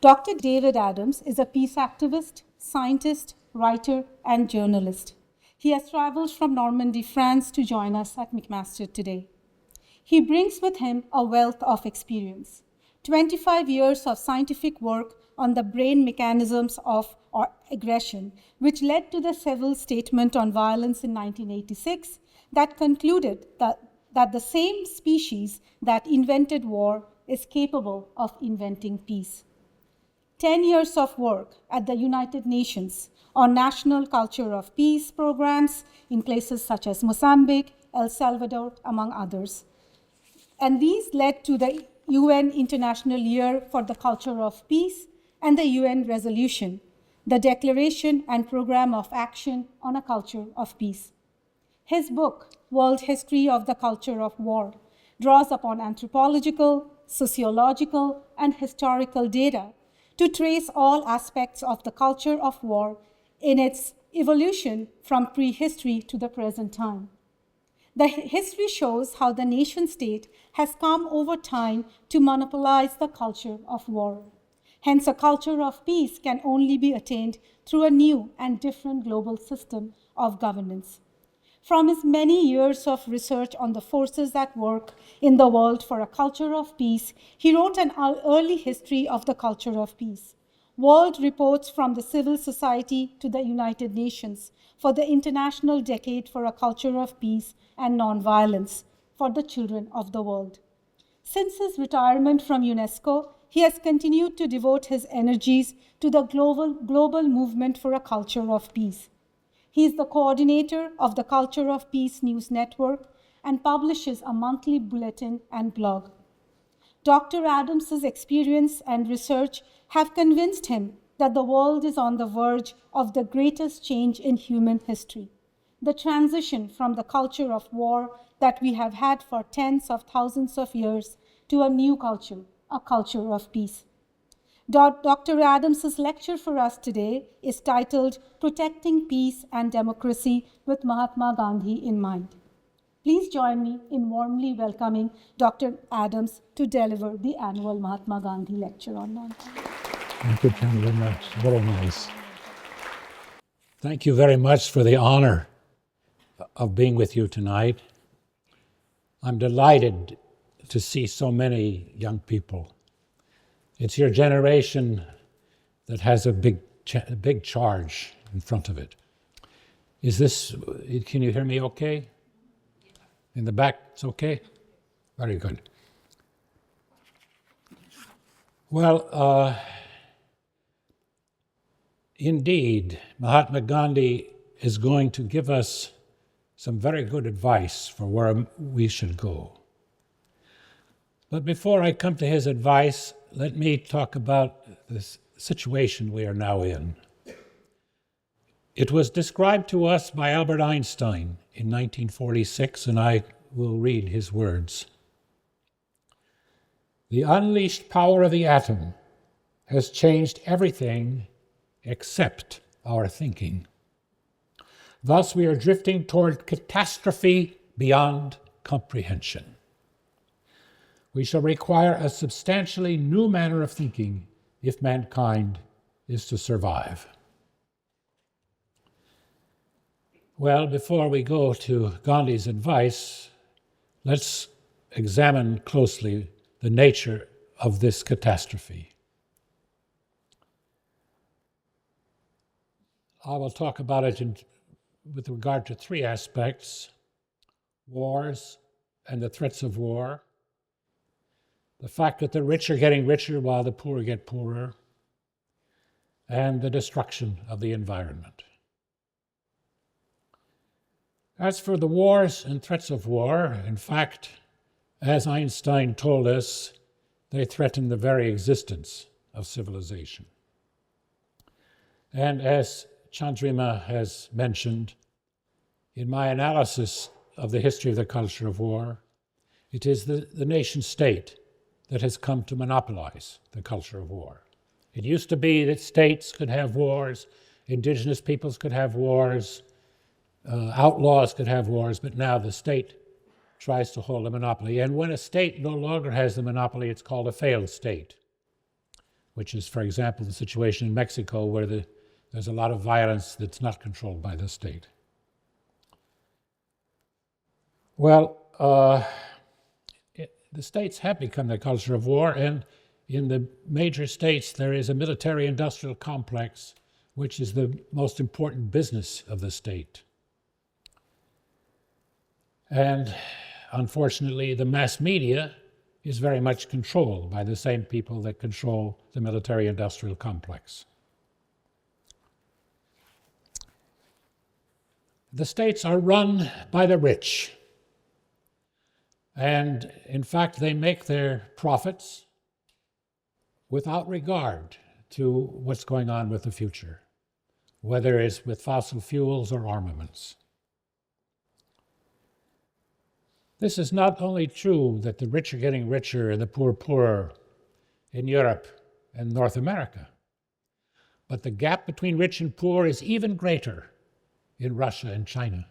Dr. David Adams is a peace activist, scientist, writer, and journalist. He has traveled from Normandy, France to join us at McMaster today. He brings with him a wealth of experience, 25 years of scientific work on the brain mechanisms of aggression, which led to the Seville Statement on Violence in 1986 that concluded that the same species that invented war is capable of inventing peace. 10 years of work at the United Nations on national culture of peace programs in places such as Mozambique, El Salvador, among others. And these led to the UN International Year for the Culture of Peace and the UN resolution, the Declaration and Program of Action on a Culture of Peace. His book, World History of the Culture of War, draws upon anthropological, sociological, and historical data to trace all aspects of the culture of war in its evolution from prehistory to the present time. The history shows how the nation-state has come over time to monopolize the culture of war. Hence, a culture of peace can only be attained through a new and different global system of governance. From his many years of research on the forces at work in the world for a culture of peace, he wrote an early history of the culture of peace. World reports from the civil society to the United Nations for the International Decade for a Culture of Peace and Nonviolence for the Children of the World. Since his retirement from UNESCO, he has continued to devote his energies to the global movement for a culture of peace. He is the coordinator of the Culture of Peace News Network and publishes a monthly bulletin and blog. Dr. Adams's experience and research have convinced him that the world is on the verge of the greatest change in human history, the transition from the culture of war that we have had for tens of thousands of years to a new culture, a culture of peace. Dr. Adams's lecture for us today is titled Protecting Peace and Democracy with Mahatma Gandhi in Mind. Please join me in warmly welcoming Dr. Adams to deliver the annual Mahatma Gandhi Lecture on Nonviolence. Thank you very much. Very nice. Thank you very much for the honor of being with you tonight. I'm delighted to see so many young people. It's your generation that has a big charge in front of it. Can you hear me okay? In the back, it's okay? Very good. Well, indeed, Mahatma Gandhi is going to give us some very good advice for where we should go. But before I come to his advice, let me talk about this situation we are now in. It was described to us by Albert Einstein in 1946, and I will read his words. The unleashed power of the atom has changed everything except our thinking. Thus, we are drifting toward catastrophe beyond comprehension. We shall require a substantially new manner of thinking if mankind is to survive. Well, before we go to Gandhi's advice, let's examine closely the nature of this catastrophe. I will talk about it with regard to three aspects: wars and the threats of war, the fact that the rich are getting richer while the poor get poorer, and the destruction of the environment. As for the wars and threats of war, in fact, as Einstein told us, they threaten the very existence of civilization. And as Chandrima has mentioned, in my analysis of the history of the culture of war, it is the nation state that has come to monopolize the culture of war. It used to be that states could have wars, indigenous peoples could have wars, outlaws could have wars, but now the state tries to hold a monopoly. And when a state no longer has the monopoly, it's called a failed state. which is, for example, the situation in Mexico where there's a lot of violence that's not controlled by the state. Well, the states have become the culture of war, and in the major states there is a military-industrial complex, which is the most important business of the state. And unfortunately, the mass media is very much controlled by the same people that control the military-industrial complex. The states are run by the rich. And in fact, they make their profits without regard to what's going on with the future, whether it's with fossil fuels or armaments. This is not only true that the rich are getting richer and the poor poorer in Europe and North America, but the gap between rich and poor is even greater in Russia and China.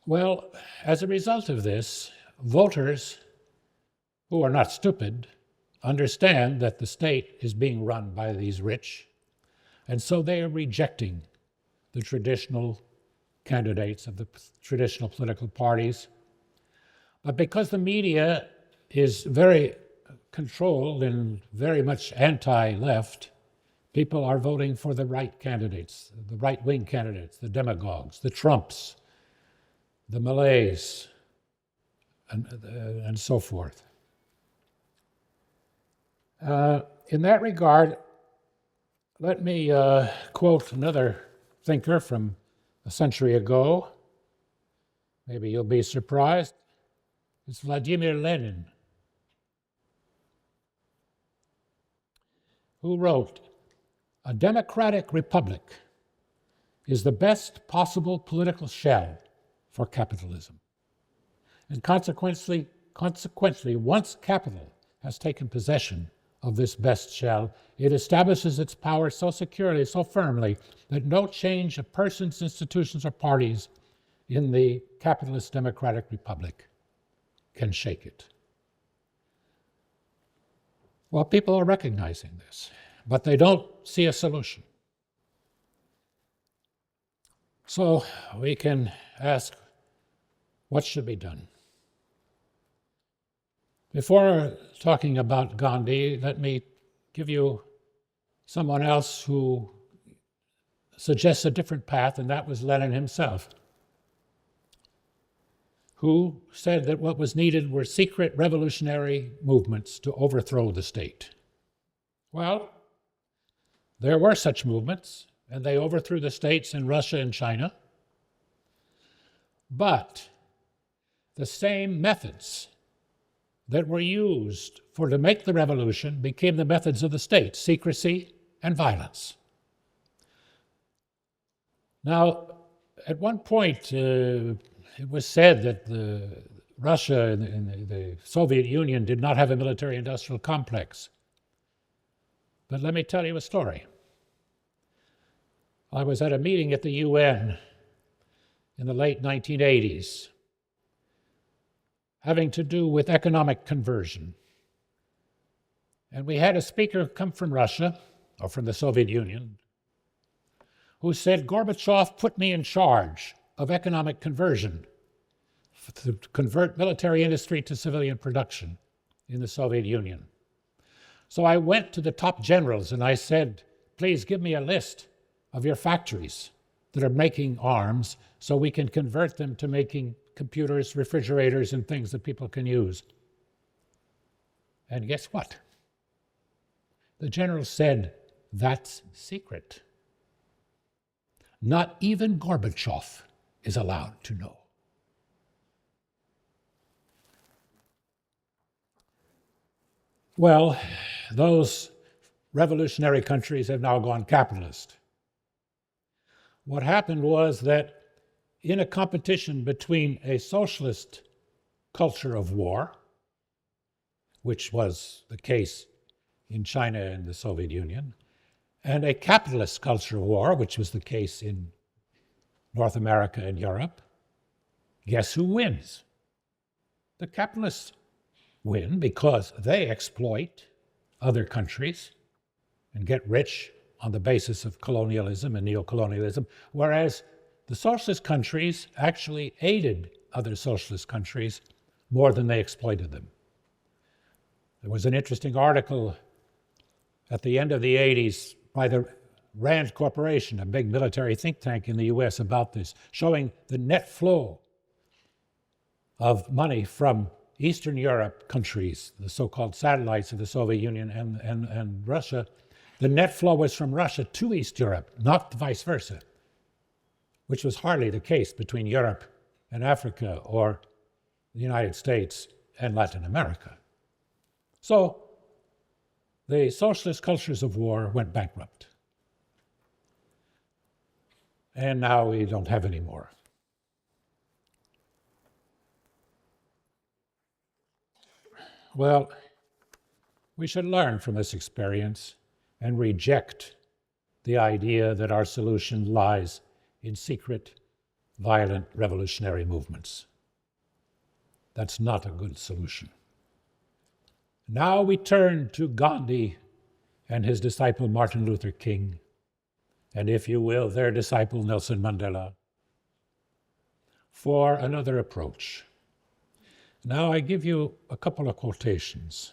Well, as a result of this, voters who are not stupid understand that the state is being run by these rich, and so they are rejecting the traditional candidates of the traditional political parties. But because the media is very controlled and very much anti-left, people are voting for the right candidates, the right-wing candidates, the demagogues, the Trumps, the Malays, and so forth. In that regard, let me quote another thinker from a century ago. Maybe you'll be surprised. It's Vladimir Lenin, who wrote, "A democratic republic is the best possible political shell for capitalism. And consequently, once capital has taken possession of this best shell, it establishes its power so securely, so firmly, that no change of persons, institutions, or parties in the capitalist democratic republic can shake it." Well, people are recognizing this, but they don't see a solution. So we can ask, what should be done? Before talking about Gandhi, let me give you someone else who suggests a different path, and that was Lenin himself, who said that what was needed were secret revolutionary movements to overthrow the state. Well, there were such movements, and they overthrew the states in Russia and China. But the same methods that were used to make the revolution became the methods of the state: secrecy and violence. Now, at one point, it was said that Russia and the Soviet Union did not have a military-industrial complex. But let me tell you a story. I was at a meeting at the UN in the late 1980s, having to do with economic conversion. And we had a speaker come from Russia, or from the Soviet Union, who said, "Gorbachev put me in charge of economic conversion to convert military industry to civilian production in the Soviet Union. So I went to the top generals and I said, please give me a list of your factories that are making arms so we can convert them to making computers, refrigerators, and things that people can use." And guess what? The general said, "That's secret. Not even Gorbachev is allowed to know." Well, those revolutionary countries have now gone capitalist. What happened was that in a competition between a socialist culture of war, which was the case in China and the Soviet Union, and a capitalist culture of war, which was the case in North America and Europe, guess who wins? The capitalists win because they exploit other countries and get rich on the basis of colonialism and neocolonialism, whereas the socialist countries actually aided other socialist countries more than they exploited them. There was an interesting article at the end of the 80s by the Rand Corporation, a big military think tank in the US, about this, showing the net flow of money from Eastern Europe countries, the so-called satellites of the Soviet Union and Russia. The net flow was from Russia to East Europe, not vice versa, which was hardly the case between Europe and Africa or the United States and Latin America. So the socialist cultures of war went bankrupt. And now we don't have any more. Well, we should learn from this experience and reject the idea that our solution lies in secret, violent, revolutionary movements. That's not a good solution. Now we turn to Gandhi and his disciple Martin Luther King, and if you will, their disciple Nelson Mandela, for another approach. Now I give you a couple of quotations.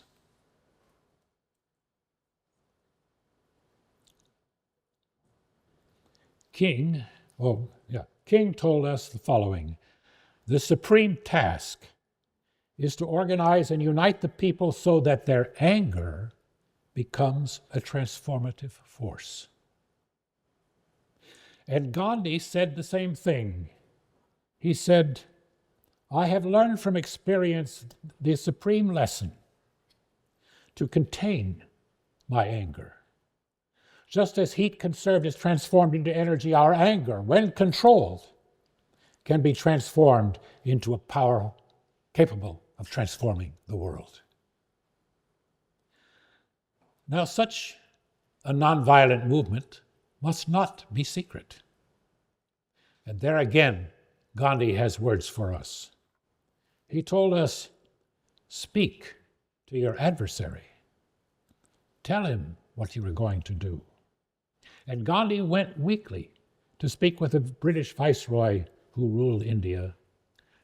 King told us the following: the supreme task is to organize and unite the people so that their anger becomes a transformative force. And Gandhi said the same thing. He said, I have learned from experience the supreme lesson to contain my anger. Just as heat conserved is transformed into energy, our anger, when controlled, can be transformed into a power capable of transforming the world. Now, such a nonviolent movement must not be secret. And there again, Gandhi has words for us. He told us, speak to your adversary. Tell him what you are going to do. And Gandhi went weekly to speak with the British Viceroy who ruled India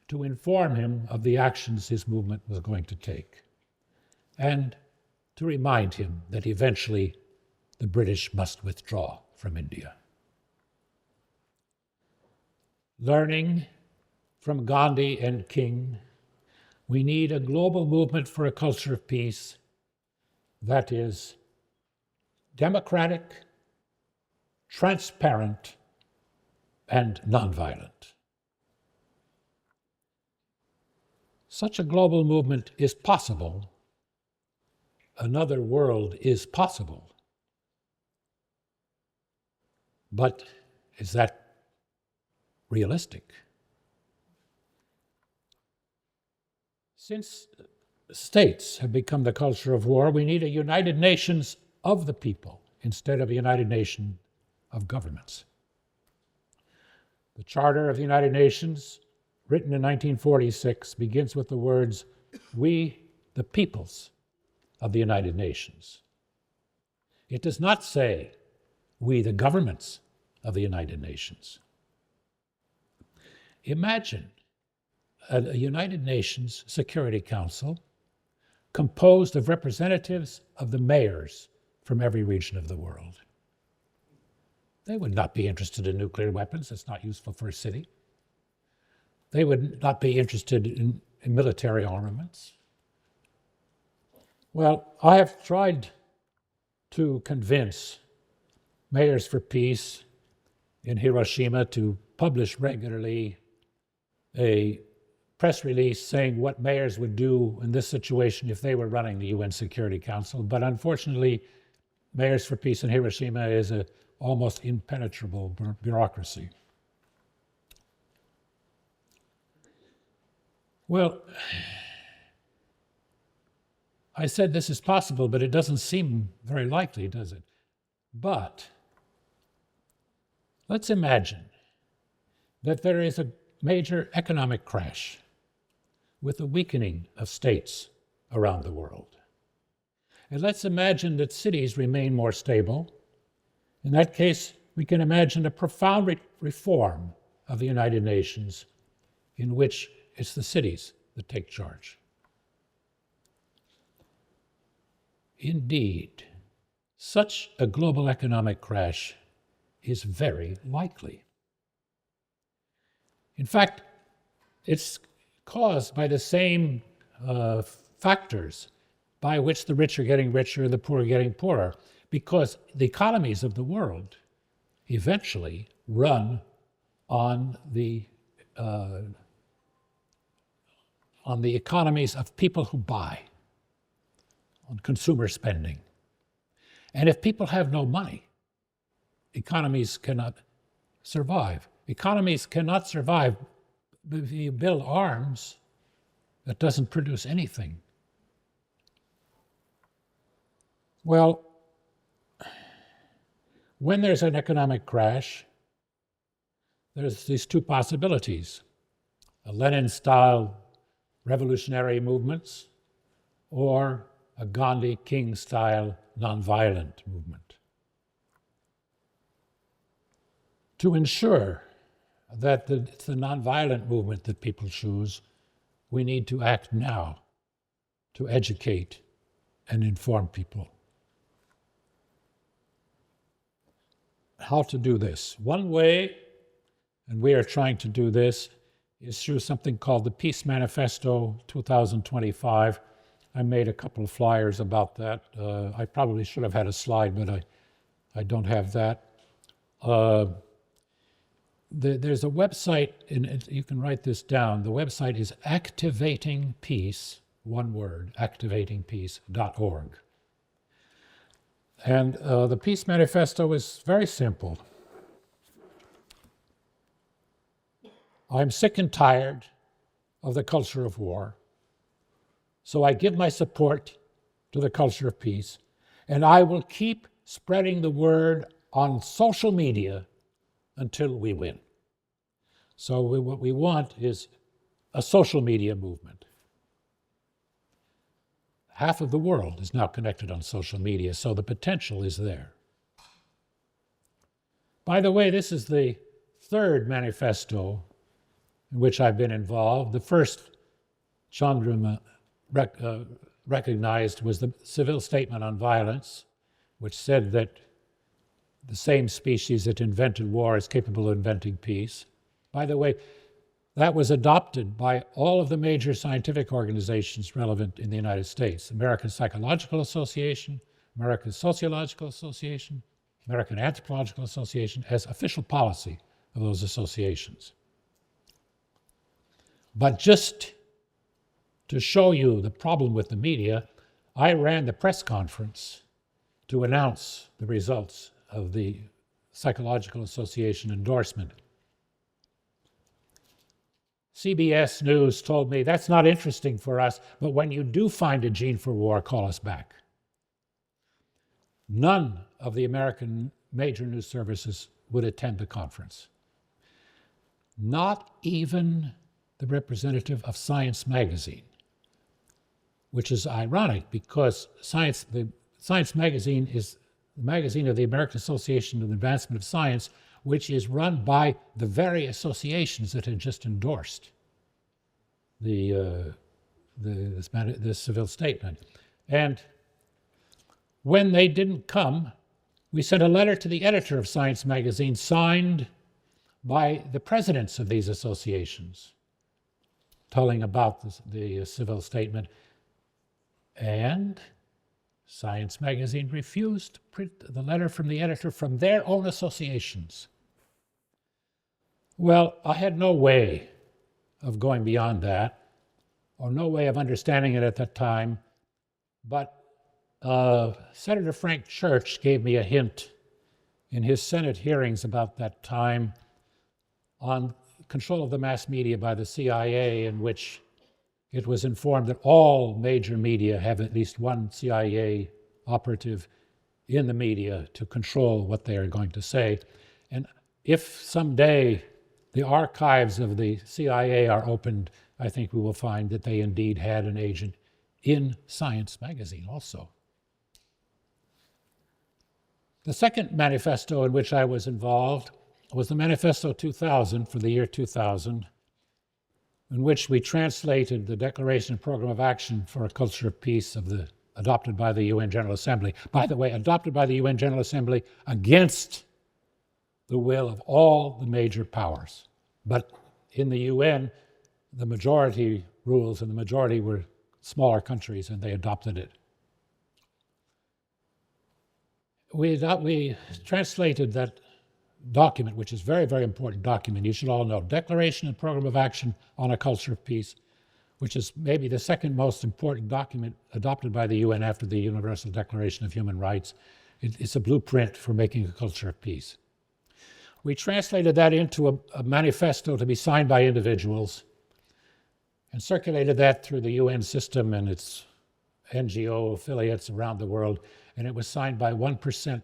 to inform him of the actions his movement was going to take, and to remind him that eventually the British must withdraw from India. Learning from Gandhi and King, we need a global movement for a culture of peace that is democratic, transparent, and nonviolent. Such a global movement is possible. Another world is possible. But is that realistic? Since states have become the culture of war, we need a United Nations of the people instead of a United Nation of governments. The Charter of the United Nations, written in 1946, begins with the words, "We, the peoples of the United Nations." It does not say, "We, the governments of the United Nations." Imagine a United Nations Security Council composed of representatives of the mayors from every region of the world. They would not be interested in nuclear weapons. It's not useful for a city. They would not be interested in military armaments. Well, I have tried to convince Mayors for Peace in Hiroshima to publish regularly a press release saying what mayors would do in this situation if they were running the UN Security Council. But unfortunately, Mayors for Peace in Hiroshima is an almost impenetrable bureaucracy. Well, I said this is possible, but it doesn't seem very likely, does it? But let's imagine that there is a major economic crash with a weakening of states around the world. And let's imagine that cities remain more stable. In that case, we can imagine a profound reform of the United Nations in which it's the cities that take charge. Indeed, such a global economic crash is very likely. In fact, it's caused by the same factors by which the rich are getting richer and the poor are getting poorer, because the economies of the world eventually run on the economies of people who buy, on consumer spending. And if people have no money, economies cannot survive. Economies cannot survive if you build arms that doesn't produce anything. Well, when there's an economic crash, there's these two possibilities: a Lenin-style revolutionary movements or a Gandhi-King-style nonviolent movement. To ensure that it's the nonviolent movement that people choose, we need to act now to educate and inform people. How to do this? One way, and we are trying to do this, is through something called the Peace Manifesto 2025. I made a couple of flyers about that. I probably should have had a slide, but I don't have that. There's a website, and you can write this down. The website is activatingpeace, one word, activatingpeace.org. And the Peace Manifesto is very simple. I'm sick and tired of the culture of war, so I give my support to the culture of peace, and I will keep spreading the word on social media until we win. So what we want is a social media movement. Half of the world is now connected on social media, so the potential is there. By the way, this is the third manifesto in which I've been involved. The first Chandra recognized was the Civil Statement on Violence, which said that the same species that invented war is capable of inventing peace. By the way, that was adopted by all of the major scientific organizations relevant in the United States: American Psychological Association, American Sociological Association, American Anthropological Association, as official policy of those associations. But just to show you the problem with the media, I ran the press conference to announce the results of the Psychological Association endorsement. CBS News told me, that's not interesting for us, but when you do find a gene for war, call us back. None of the American major news services would attend the conference. Not even the representative of Science magazine, which is ironic because the Science magazine is the magazine of the American Association of the Advancement of Science, which is run by the very associations that had just endorsed this civil statement. And when they didn't come, we sent a letter to the editor of Science magazine signed by the presidents of these associations, telling about the civil statement. And Science magazine refused to print the letter from the editor from their own associations. Well, I had no way of going beyond that, or no way of understanding it at that time, but Senator Frank Church gave me a hint in his Senate hearings about that time on control of the mass media by the CIA, in which it was informed that all major media have at least one CIA operative in the media to control what they are going to say. And if someday the archives of the CIA are opened, I think we will find that they indeed had an agent in Science magazine also. The second manifesto in which I was involved was the Manifesto 2000 for the year 2000, in which we translated the Declaration and Program of Action for a Culture of Peace adopted by the UN General Assembly. By the way, adopted by the UN General Assembly against the will of all the major powers. But in the UN, the majority rules, and the majority were smaller countries, and they adopted it. We translated that document, which is a very, very important document. You should all know. Declaration and Program of Action on a Culture of Peace, which is maybe the second most important document adopted by the UN after the Universal Declaration of Human Rights. It's a blueprint for making a culture of peace. We translated that into a manifesto to be signed by individuals and circulated that through the UN system and its NGO affiliates around the world, and it was signed by 1%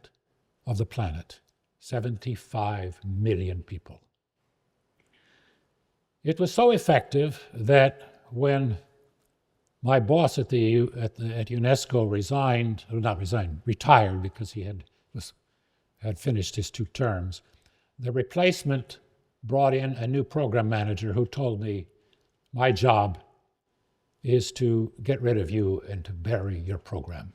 of the planet, 75 million people. It was so effective that when my boss at UNESCO retired because he had finished his 2 terms, the replacement brought in a new program manager who told me, my job is to get rid of you and to bury your program.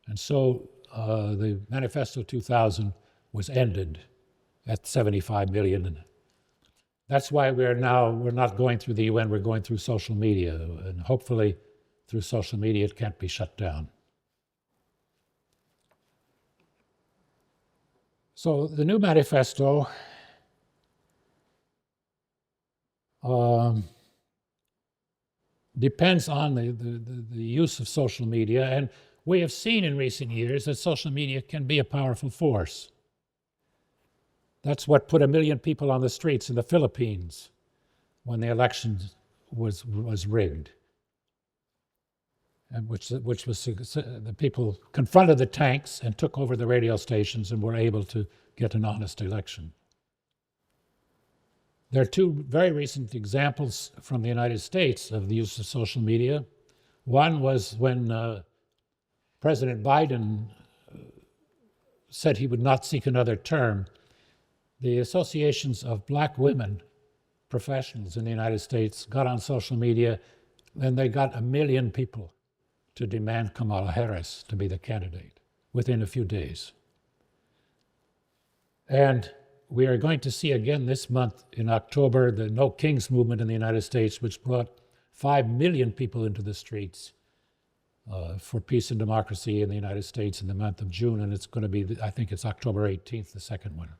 And so the Manifesto 2000 was ended at 75 million. That's why we're not going through the UN, we're going through social media, and hopefully through social media it can't be shut down. So the new manifesto depends on the use of social media, and we have seen in recent years that social media can be a powerful force. That's what put 1 million people on the streets in the Philippines when the election was rigged, and which was the people confronted the tanks and took over the radio stations and were able to get an honest election. There are 2 very recent examples from the United States of the use of social media. One was when President Biden said he would not seek another term. The associations of black women professionals in the United States got on social media, and they got 1 million people to demand Kamala Harris to be the candidate within a few days. And we are going to see again this month in October the No Kings movement in the United States, which brought 5 million people into the streets for peace and democracy in the United States in the month of June. And it's going to be, I think it's October 18th, the second one.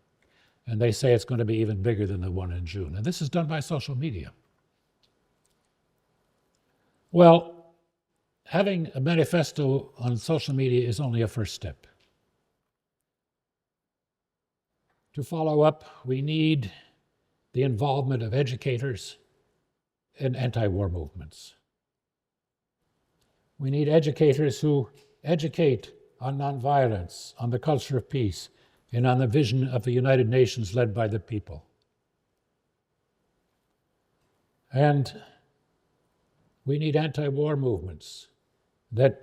And they say it's going to be even bigger than the one in June. And this is done by social media. Well, having a manifesto on social media is only a first step. To follow up, we need the involvement of educators in anti-war movements. We need educators who educate on nonviolence, on the culture of peace, and on the vision of the United Nations led by the people. And we need anti-war movements that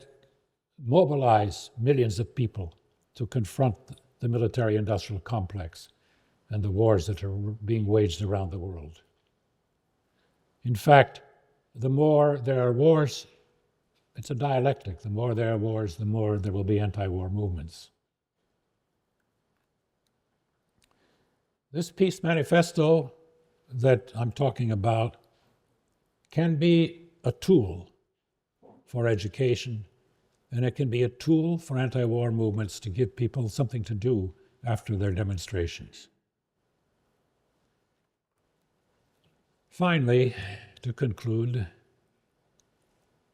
mobilize millions of people to confront the military-industrial complex and the wars that are being waged around the world. In fact, the more there are wars, it's a dialectic. The more there are wars, the more there will be anti-war movements. This peace manifesto that I'm talking about can be a tool for education, and it can be a tool for anti-war movements to give people something to do after their demonstrations. Finally, to conclude,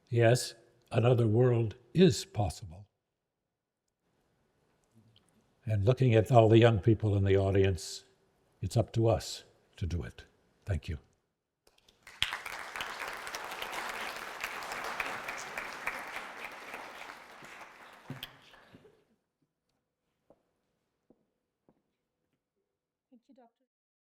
yes, another world is possible. And looking at all the young people in the audience, it's up to us to do it. Thank you.